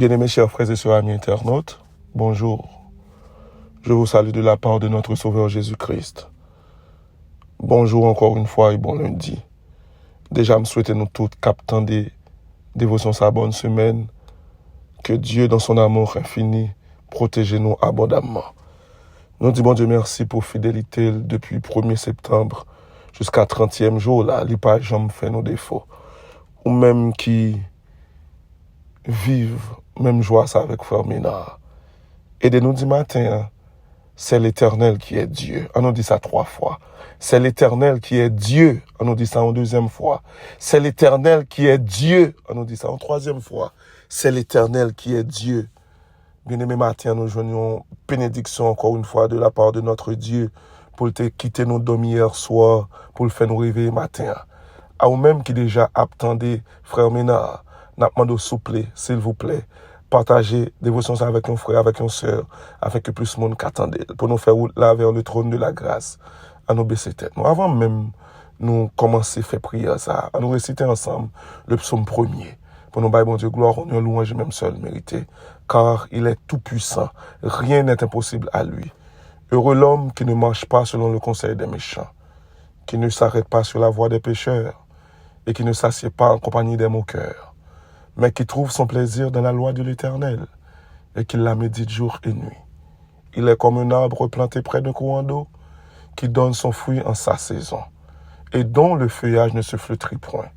Bien-aimés chers frères et sœurs amis internautes, bonjour. Je vous salue de la part de notre Sauveur Jésus-Christ. Bonjour encore une fois et bon lundi. Déjà, me souhaiter nous toutes captant des dévotions sa bonne semaine. Que Dieu, dans son amour infini, protège nous abondamment. Nous disons bon Dieu merci pour fidélité depuis 1er septembre jusqu'à 30e jour. Là, il pas jamais fait nos défauts. Ou même qui vivent même joie ça avec Frère Ménard. Aidez-nous du matin, c'est l'Éternel qui est Dieu. On nous dit ça 3 fois. C'est l'Éternel qui est Dieu. On nous dit ça en 2e fois. C'est l'Éternel qui est Dieu. On nous dit ça en 3e fois. C'est l'Éternel qui est Dieu. Bien-aimé matin, nous joignons bénédiction encore une fois de la part de notre Dieu pour te quitter nos dormir hier soir, pour le faire nous réveiller matin. À vous-même qui déjà attendez, Frère Ménard, n'a demandé souple, s'il vous plaît, partagez dévotion avec un frère, avec une sœur, afin que plus de monde qu'attendez, pour nous faire route là vers le trône de la grâce, à nous baisser tête. Avant même nous commencer à faire prière, ça, à nous réciter ensemble le psaume 1er, pour nous bailler bon Dieu gloire, honneur, louange, même seul mérité, car il est tout puissant, rien n'est impossible à lui. Heureux l'homme qui ne marche pas selon le conseil des méchants, qui ne s'arrête pas sur la voie des pécheurs, et qui ne s'assied pas en compagnie des moqueurs, mais qui trouve son plaisir dans la loi de l'Éternel, et qui la médite jour et nuit. Il est comme un arbre planté près d'un courant d'eau, qui donne son fruit en sa saison, et dont le feuillage ne se flétrit point.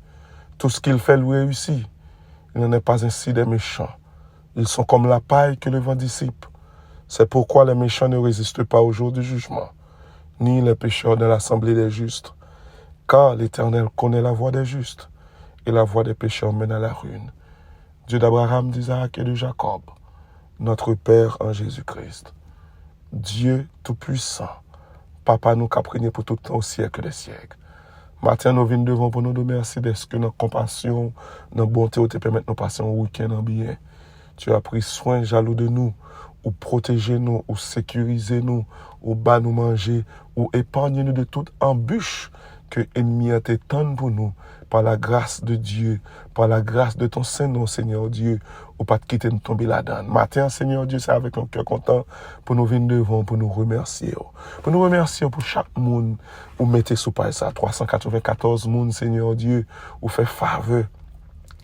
Tout ce qu'il fait lui réussit. Il n'en est pas ainsi des méchants. Ils sont comme la paille que le vent dissipe. C'est pourquoi les méchants ne résistent pas au jour du jugement, ni les pécheurs dans l'assemblée des justes. Car l'Éternel connaît la voie des justes, et la voie des pécheurs mène à la ruine. Dieu d'Abraham, d'Isaac et de Jacob, notre Père en Jésus-Christ. Dieu Tout-Puissant, Papa nous qu'a prégné pour tout le temps au siècle des siècles. Matin, nous venons devant pour nous remercier d'être que notre compassion, notre bonté, te permettre de nous passer un week-end en bien. Tu as pris soin jaloux de nous, ou protéger nous, ou sécuriser nous, ou bas nous manger, ou épargner nous de toute embûche que l'ennemi a tendre pour nous, par la grâce de Dieu, par la grâce de ton Saint-Nom, Seigneur Dieu, ou pas de quitter nous tomber là-dedans. Matin, Seigneur Dieu, c'est avec un cœur content pour nous venir devant, pour nous remercier. Pour nous remercier pour chaque monde, ou mettez sous page ça, 394 monde, Seigneur Dieu, ou fait faveur,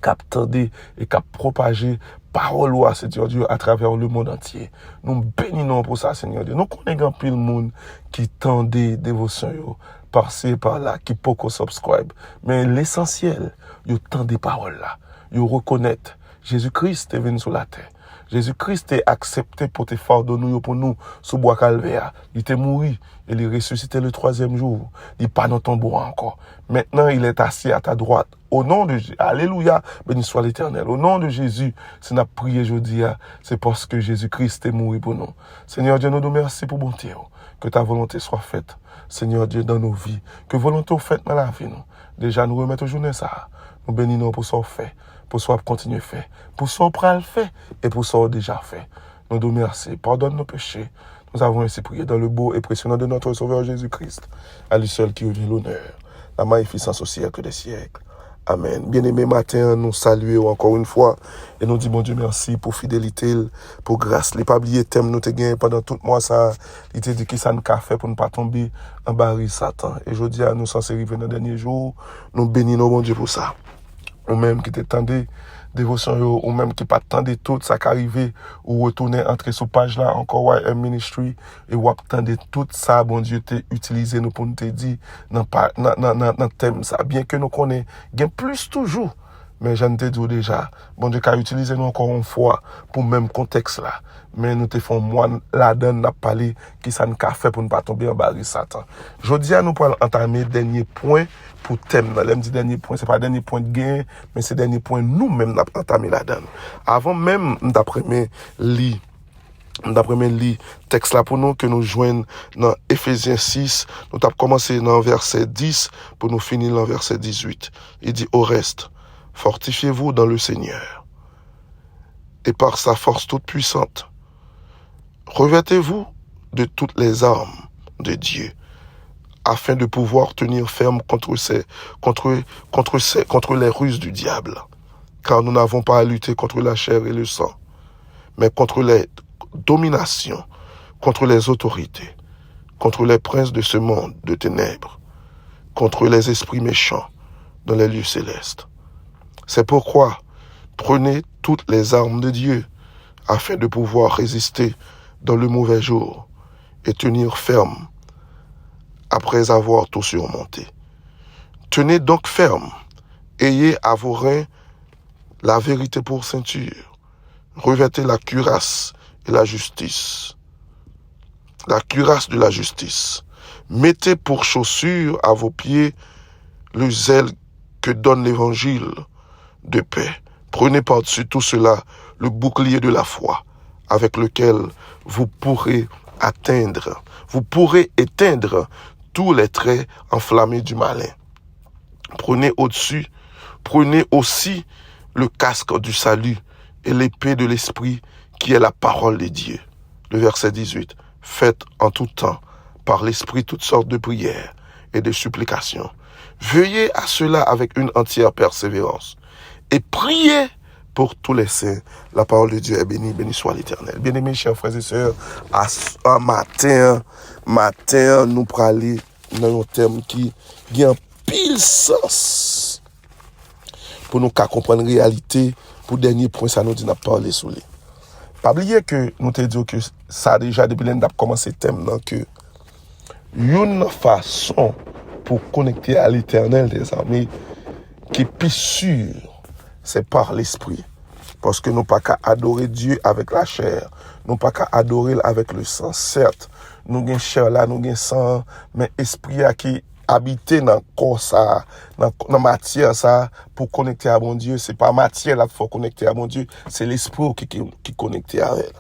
cap tendez et cap propager parole ou Seigneur Dieu à travers le monde entier. Nous bénissons pour ça, Seigneur Dieu. Nous connaissons plus le monde qui tendait dévotion par-ci par-là, qui peut subscribe. Mais l'essentiel, ils tendent des paroles là. Ils reconnaissent Jésus-Christ est venu sur la terre. Jésus-Christ est accepté pour te pardonner pour nous sous bois calvaire. Il est mort et il est ressuscité le 3e jour. Il n'est pas dans ton bois encore. Maintenant, il est assis à ta droite. Au nom de Jésus, alléluia, béni soit l'Éternel. Au nom de Jésus, si nous avons prié aujourd'hui, c'est parce que Jésus-Christ est mort pour nous. Seigneur Dieu, nous remercions pour bonté. Que ta volonté soit faite, Seigneur Dieu, dans nos vies. Que volonté soit faite dans la vie. Nous. Déjà, nous remettons journée ça. Nous bénissons pour ce qu'on fait, pour ce qu'on continue à faire, pour ce qu'on prend le fait et pour ce qu'on a déjà fait. Nous te remercions. Pardonne nos péchés. Nous avons ainsi prié dans le beau et précieux nom de notre Sauveur Jésus-Christ, à lui seul qui revient l'honneur, la magnificence au siècle des siècles. Amen. Bien-aimés, matin, nous saluons encore une fois et nous disons, bon Dieu, merci pour fidélité, pour grâce. Les pas oublier thème nous te gagné pendant tout le mois, ça, il te dit qui ça nous a fait pour ne pas tomber en baril Satan. Et je dis à nous, sans arriver dans les derniers jours, nous bénissons, bon Dieu, pour ça. Ou même qui t'attendait dévotion, ou même qui pas attendait tout ça qui arrivé, ou retourner entrer sur page là, encore YM Ministry, et ou attendait tout ça, bon Dieu, t'es utilisé nous pour nous te dire, dans thème ça, bien que nous connaissons, bien plus toujours, mais j'en te dis déjà, bon Dieu, qu'a utilisé nous encore une fois, pour même contexte là, mais nous te font moi, là-dedans, n'a parlé, qui ça nous a fait pour ne pas tomber en baril Satan. Je dis à nous pour entamer dernier point, pour thème, là, me dit dernier point, c'est pas dernier point de gain, mais c'est dernier point nous-mêmes n'a entamé là-dedans. Avant même, d'après mes texte là pour nous, que nous joignons dans Ephésiens 6, nous avons commencé dans verset 10, pour nous finir dans verset 18. Il dit, au reste, fortifiez-vous dans le Seigneur, et par sa force toute puissante, revêtez-vous de toutes les armes de Dieu, afin de pouvoir tenir ferme contre les ruses du diable. Car nous n'avons pas à lutter contre la chair et le sang, mais contre les dominations, contre les autorités, contre les princes de ce monde de ténèbres, contre les esprits méchants dans les lieux célestes. C'est pourquoi prenez toutes les armes de Dieu afin de pouvoir résister dans le mauvais jour et tenir ferme après avoir tout surmonté. Tenez donc ferme, ayez à vos reins la vérité pour ceinture, revêtez la cuirasse et la justice. La cuirasse de la justice. Mettez pour chaussure à vos pieds le zèle que donne l'évangile de paix. Prenez par-dessus tout cela le bouclier de la foi, avec lequel vous pourrez éteindre tous les traits enflammés du malin. Prenez aussi le casque du salut et l'épée de l'esprit qui est la parole de Dieu. Le verset 18. Faites en tout temps, par l'esprit, toutes sortes de prières et de supplications. Veillez à cela avec une entière persévérance et priez pour tous les saints. La parole de Dieu est bénie, béni soit l'Éternel. Bien-aimés, chers frères et sœurs, à matin, nous prenons aller dans un thème qui a un pile sens pour nous comprendre la réalité. Pour le dernier point, ça nous dit de parler sur lui. Pas oublier que nous te dit que ça déjà depuis l'année d'ap commencé thème là que une façon pour connecter à l'Éternel des armées qui est plus sûre, c'est par l'esprit. Parce que nous pas qu'à adorer Dieu avec la chair, nous pas qu'à adorer avec le sang. Certes, nous gain chair là, nous gain sang, mais esprit qui habite dans corps ça, dans matière ça pour connecter à mon Dieu, c'est pas matière là faut connecter à mon Dieu, c'est l'esprit qui connecte à elle.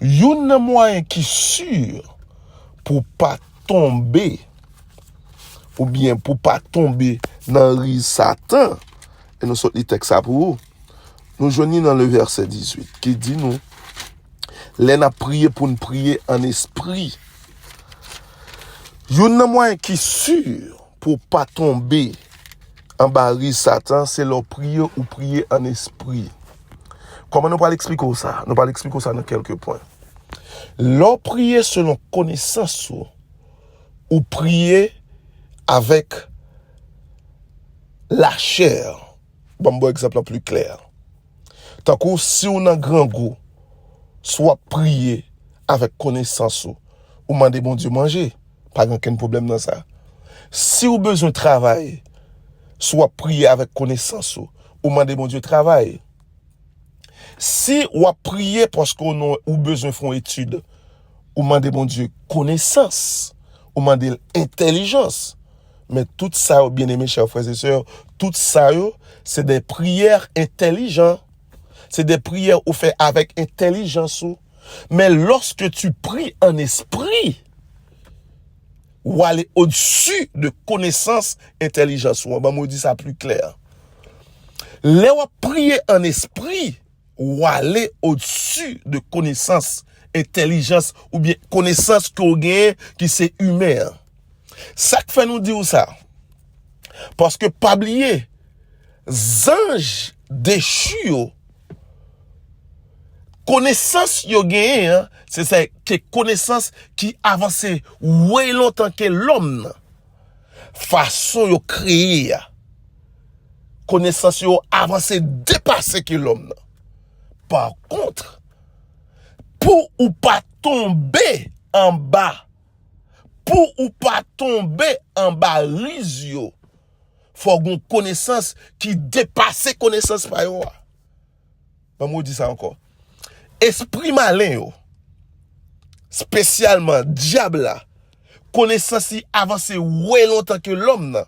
Yon moyen qui sûr pour pas tomber ou bien pour pas tomber dans le Satan. Et nous sortons le texte ça pour vous. Nous joignons dans le verset 18 qui dit nous les n'a prié pour nous prier en esprit. Yon moyen qui sûr pour pas tomber en baril Satan, c'est leur prier ou prier en esprit. Comment nous parlons expliquer ça? Nous parlons expliquer ça dans quelques points. Leur prier selon connaissance ou prier avec la chair. Bon exemple plus clair. Tant que si on a grand goût, soit prier avec connaissance ou demander bon Dieu manger. Pas aucun problème dans ça. Si vous avez besoin de travail, soit prier avec connaissance ou demander bon Dieu travail. Si vous priez parce qu'on a besoin de faire étude, ou demander bon Dieu connaissance, ou demander intelligence. Mais tout ça, bien aimés chers frères et sœurs, tout ça, c'est des prières intelligentes. C'est des prières où fait avec intelligence. Mais lorsque tu pries en esprit, ou aller au-dessus de connaissance, intelligence. On va me dire ça plus clair. Les ou prier en esprit, ou aller au-dessus de connaissance, intelligence, ou bien connaissance qu'on gagne, qui c'est humain. Ça fait nous dire ça. Parce que pas oublier, anges déchus, connaissance yo gagne, hein, c'est ça que connaissance qui avance ouais longtemps que l'homme façon yo créer connaissance yo avance dépasser que l'homme. Par contre, pour ou pas tomber en bas, risio, faut une connaissance qui dépasse connaissance par yo. Pas moi dire ça encore. Esprit malin yo, spécialement diable là, connaissance si avancé ouais longtemps que l'homme.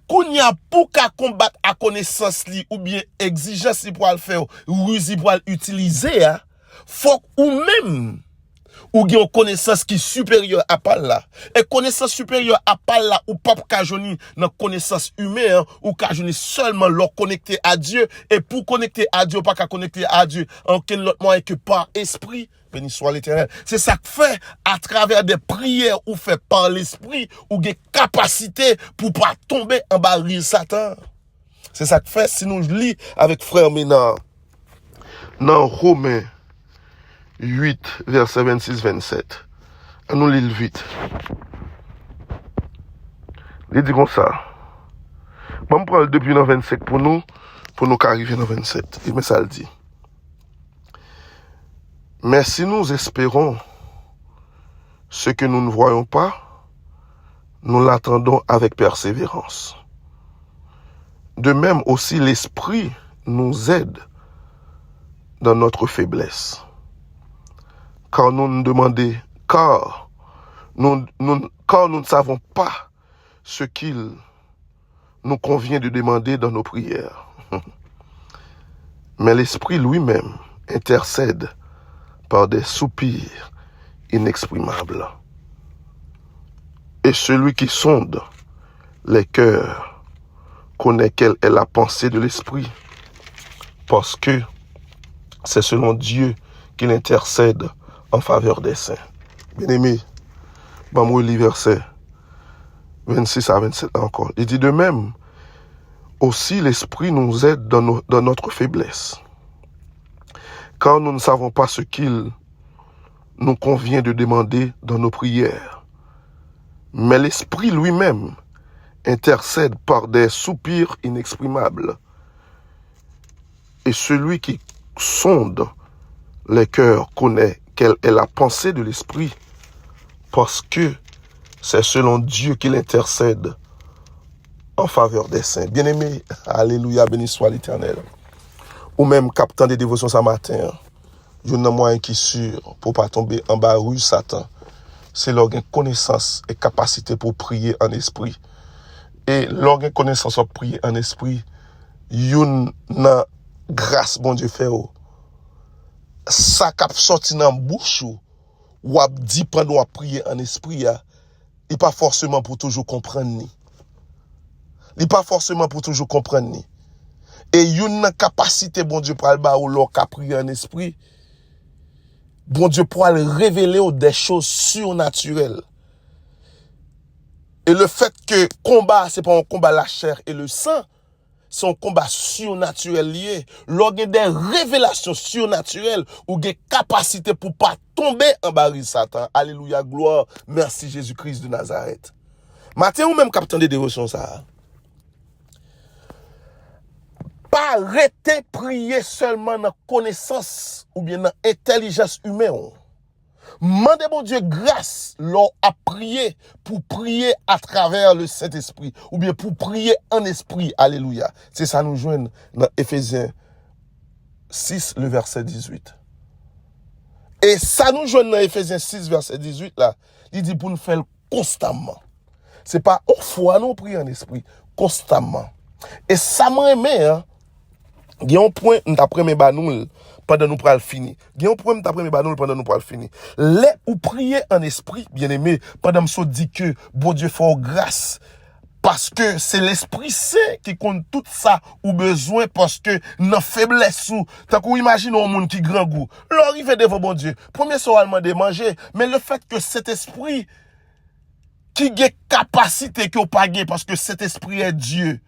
Qu'on y a pour qu'à combattre à connaissance li ou bien exigence li pour le faire, ruse pour l'utiliser, faut ou même ou gen connaissance qui supérieure à par là. Et connaissance supérieure à par là ou pas ka joni dans connaissance humaine ou ka joni seulement leur connecter à Dieu et pour connecter à Dieu pas ka connecter à Dieu en quel autre moyen que par esprit. Béni soit l'Éternel. C'est ça que fait à travers des prières ou fait par l'esprit ou des capacités pour pas tomber en baril Satan. C'est ça que fait si nous lit avec frère Ménard dans Romains 8, verset 26-27. Nous lisons vite. Il dit comme ça. Bon, on prend depuis dans 25 pour nous arriver dans 27. Et mais ça le dit. Mais si nous espérons ce que nous ne voyons pas, nous l'attendons avec persévérance. De même aussi l'Esprit nous aide dans notre faiblesse. Car nous ne savons pas ce qu'il nous convient de demander dans nos prières. Mais l'Esprit lui-même intercède par des soupirs inexprimables. Et celui qui sonde les cœurs connaît quelle est la pensée de l'Esprit, parce que c'est selon Dieu qu'il intercède en faveur des saints. Bien-aimé, je vais lire verset 26 à 27 encore. Il dit de même, aussi l'Esprit nous aide dans notre faiblesse, car nous ne savons pas ce qu'il nous convient de demander dans nos prières. Mais l'Esprit lui-même intercède par des soupirs inexprimables. Et celui qui sonde les cœurs connaît quelle est la pensée de l'Esprit, parce que c'est selon Dieu qu'il intercède en faveur des saints. Bien-aimés, alléluia, béni soit l'Éternel. Ou même captant des dévotions ce matin, je n'ai moyen qui sûr pour pas tomber en bas rue Satan. C'est leur connaissance et capacité pour prier en esprit. Et leur connaissance pour prier en esprit, yon nan grâce bon Dieu fait ou. Ça cap sorti dans bouche ou ap dit pendant prier en esprit ya, il pas forcément pour toujours comprendre ni. Il pas forcément pour toujours comprendre ni. Et yon nan capacité bon Dieu pral ba ou leur ka prier en esprit. Bon Dieu pourra révéler des choses surnaturelles. Et le fait que combat, c'est pas un combat la chair et le sang, c'est un combat surnaturel lié. Lorsqu'il y a des révélations surnaturelles ou des capacités pour pas tomber en baril Satan. Alléluia, gloire. Merci Jésus-Christ de Nazareth. Matin ou même capitaine de dévotion ça. Pas arrêter prier seulement dans connaissance ou bien dans intelligence humaine. Mandez mon Dieu grâce lors à prier pour prier à travers le Saint-Esprit ou bien pour prier en esprit. Alléluia. C'est ça nous joigne dans Éphésiens 6 le verset 18. Et ça nous joigne dans Éphésiens 6 verset 18 là, il dit pour nous faire constamment. C'est pas une fois nous prier en esprit, constamment. Et ça m'aimait hein. Il y a un point d'après mes banoul pendant nous pral fini. Il y a un point d'après mes banoul pendant nous pral fini. Les ou prier en esprit, bien-aimé, pendant me dit que bon Dieu fait grâce parce que c'est l'Esprit Saint qui compte tout ça ou besoin parce que nos faiblesses ou tant qu'on imagine un monde qui grand goût. Leur il fait devant bon Dieu. Premier soir de manger, mais le fait que cet esprit qui a capacité que pas parce que cet esprit est Dieu.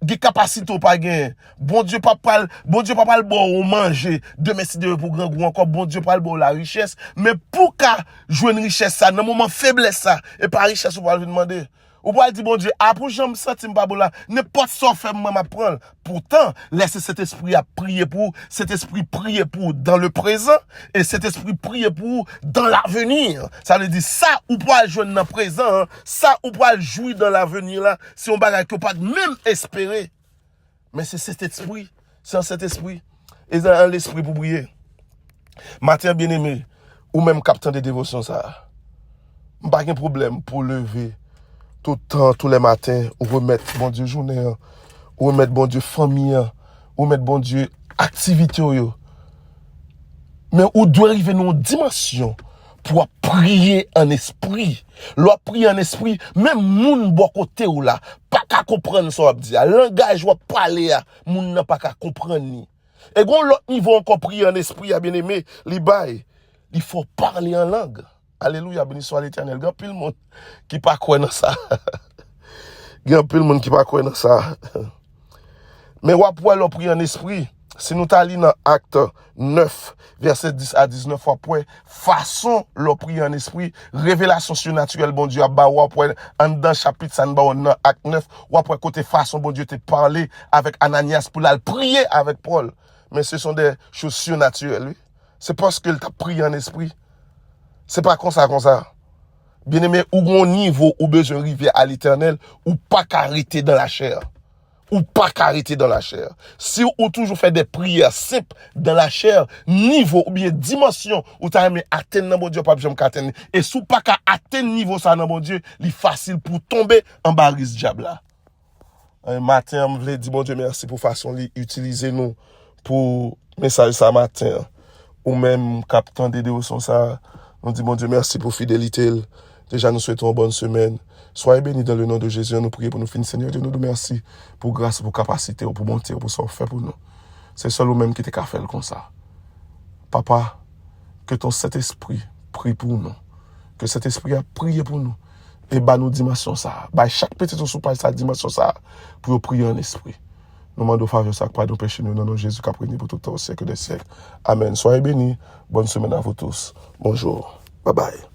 Des capacités pas gain. Bon Dieu pas le bon ou manger demain si Dieu pour grand goût encore bon Dieu pas le bon la richesse mais pour qu'a jouer une richesse ça dans moment faiblesse ça et pas richesse ou pas le demander ou pas dire bon Dieu ah pour j'aime senti pas bon là n'importe ça fait moi m'apprendre pourtant laissez cet esprit à prier pour cet esprit prier pour dans le présent et cet esprit prier pour dans l'avenir ça veut dire ça ou pas jouer dans le présent hein, ça ou pas jouir dans l'avenir là si on bagage que pas même espérer mais c'est cet esprit c'est cet esprit et dans l'esprit pour prier matin bien-aimé ou même capitaine de dévotion ça pas de problème pour lever tout le temps, tous les matins, ou remettre bon Dieu journée, ou remettre bon Dieu famille, ou remettre bon Dieu activité. Mais où doit arriver une dimension pour prier en esprit. L'on prier en esprit, même moun bon côté ou là, pas qu'à comprendre ça, dit. Langage ou parler, moun n'a pas qu'à comprendre ni. Et quand l'autre niveau encore prier en esprit, bien aimé, il faut parler en langue. Alléluia, béni soit l'Éternel. Il y a plus de monde qui pas croire dans ça. Il y a plus de monde qui pas croire dans ça. Mais on peut prier en esprit. Si nous t'allons dans Acte 9, verset 10 à 19, après, façon le prier en esprit, révélation surnaturelle, bon Dieu, à bas, après, en dans chapitre, ça dans Acte 9, ou après, côté façon, bon Dieu, te parlé avec Ananias pour la prier avec Paul. Mais ce sont des choses surnaturelles, oui. C'est parce qu'il t'a prié en esprit. C'est pas comme ça, comme ça. Bien aimé, ou mon niveau, ou besoin d'arriver à l'éternel, ou pas qu'arrêter dans la chair. Ou pas qu'arrêter dans la chair. Si ou toujours fait des prières simples dans la chair, niveau ou bien dimension, ou t'as aimé atteindre dans mon Dieu, pas besoin d'atteindre. Et si ou pas qu'à atteindre niveau ça dans mon Dieu, il facile pour tomber en barise diable là. Un matin, je voulais dire, mon Dieu, merci pour façon d'utiliser nous pour message ça matin. Ou même, captant des dévotions ça. On dit, mon Dieu, merci pour fidélité. Déjà, nous souhaitons une bonne semaine. Soyez bénis dans le nom de Jésus. Nous prions pour nous finir. Seigneur Dieu, nous merci pour grâce, pour capacité, pour bonté, pour ce fait pour nous. C'est seul ou même qui te fait comme ça. Papa, que ton Saint-Esprit prie pour nous. Que cet esprit a prié pour nous. Et bah nous dimension ça. Bah chaque petit soupage sa dimension ça. Pour prier en esprit. Nous demandons faveur ça, pardon péché nous. Dans nom de Jésus qui a prié pour tout le temps au siècle des siècles. Amen. Soyez bénis. Bonne semaine à vous tous. Bonjour. Bye bye.